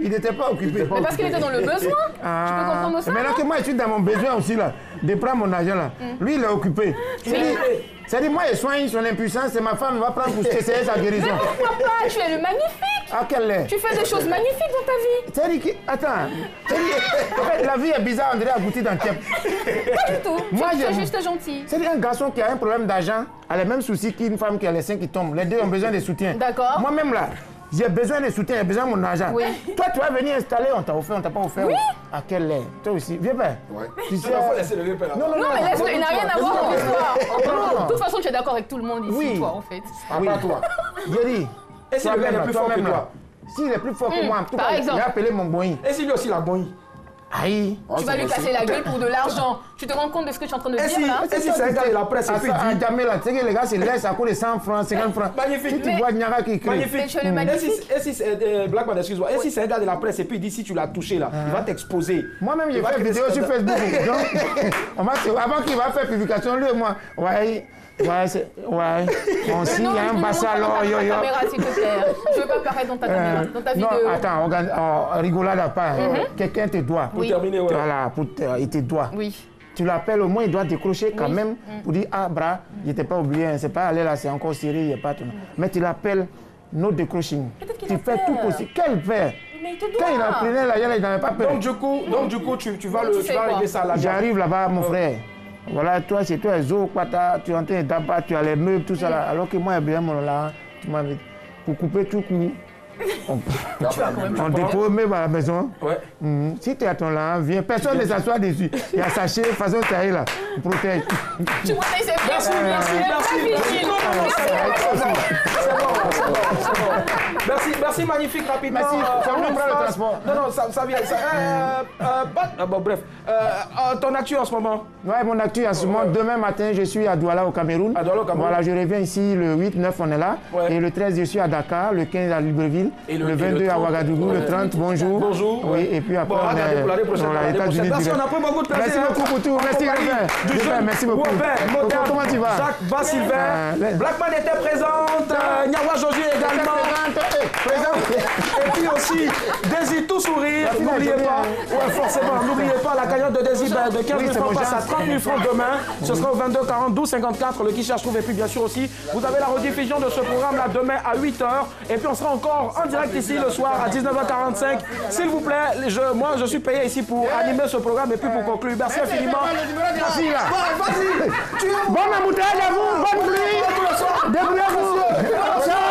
il n'était pas occupé. Mais parce qu'il était dans le besoin. Tu peux comprendre ça. Maintenant que moi, je suis dans mon besoin aussi là, de prendre mon argent là. Lui, il est occupé. C'est-à-dire, moi, je soigne son impuissance et ma femme va prendre pour essayer sa guérison. Mais pourquoi pas? Tu es le magnifique. Ah, quel est? Tu fais des choses magnifiques dans ta vie. C'est-à-dire que. Attends. En fait, la vie est bizarre, on dirait agouti dans le tiep. Pas du tout. Moi, tu es juste gentil. C'est-à-dire, un garçon qui a un problème d'argent a les mêmes soucis qu'une femme qui a les seins qui tombent. Les deux ont besoin de soutien. D'accord. Moi-même là. J'ai besoin de soutien, j'ai besoin de mon argent. Oui. Toi, tu vas venir installer, on t'a offert, on t'a pas offert. Oui. À quel lait? Toi aussi. Viens pas. Ouais. Tu sais. Non, mais laisse-le, il n'a rien à voir dans l'histoire. De toute façon, tu es d'accord avec tout le monde ici, toi, en fait. Oui. Pas toi. Jerry. Et si le gars est plus fort que toi? S'il est plus fort que moi, en tout cas, il a appelé mon boy. Et si lui aussi l'a boy? Aïe. Tu vas lui casser la gueule pour de l'argent. Tu te rends compte de ce que tu es en train de dire là? Et si c'est un gars de la presse et puis il dit... Jamais là, tu sais que les gars se laissent à cause de 100 francs, 50 francs. Magnifique. Si tu vois Nyara qui crie. Magnifique. Et si Blackman, excuse-moi, et si c'est un gars de la presse et puis il dit si tu l'as touché là, il va t'exposer. Moi-même, j'ai fait une vidéo sur Facebook. Avant qu'il va faire publication, lui et moi, on s'y a un bassin alors, yo. Caméra, s'il te plaît. Je veux pas paraître dans ta caméra, dans ta vidéo. Non, attends, rigolade à part. Quelqu'un te doit. Pour terminer, voilà, il te doit. Oui. Tu l'appelles, au moins il doit décrocher quand même pour dire ah bras, il n'était pas oublié, c'est pas aller là, c'est encore serré, il n'y a pas tout. Mais tu l'appelles, no décroching. Tu fais tout possible. Quel père? Mais il te doit. Quand il a pris l'argent, il n'avait pas peur. Donc du coup, tu vas régler ça là. J'arrive là-bas, mon frère. Voilà, toi, c'est toi, Zo, Pata, tu es en train d'abattre, tu as les meubles, tout ça là. Alors que moi, bien mon là, tu m'as dit, pour couper tout coup. On dépose même à la maison. Ouais. Si tu es à ton là, viens. Personne ne s'assoit dessus. Il y a sachet, façon taille là. Protège. Tu protèges ses merci. Merci, magnifique, rapidement. Merci, ça va prendre le transport. Non, ça vient. Bon, bref. Ton actu en ce moment? Ouais, mon actu en ce moment. Demain matin, je suis à Douala au Cameroun. Voilà, je reviens ici le 8, 9, on est là. Et le 13, je suis à Dakar. Le 15 à Libreville. Et le 22 à Ouagadougou. Le 30, bonjour. Bonjour. Oui, et puis après, on est dans les États-Unis. Merci, on a pris beaucoup de plaisir. Merci beaucoup pour tout. Merci, Robert. Merci beaucoup. Comment tu vas? Jacques Bas-Sylvain. Blackman était présente. Nyawa Joji également. Et puis aussi, Daisy tout sourire. N'oubliez pas. Ouais, forcément. N'oubliez pas la cagnotte de Daisy de 15 000 francs passe à 30 000 francs demain. Ce sera au 22 40 12 54. Le qui cherche trouve. Et puis bien sûr aussi, vous avez la rediffusion de ce programme là demain à 8h. Et puis on sera encore en direct ici le soir à 19h45. S'il vous plaît, moi je suis payé ici pour animer ce programme et puis pour conclure. Merci infiniment. Merci là. Vas-y. Bon embouteillage à vous. Bonne pluie. Débrouillez-vous.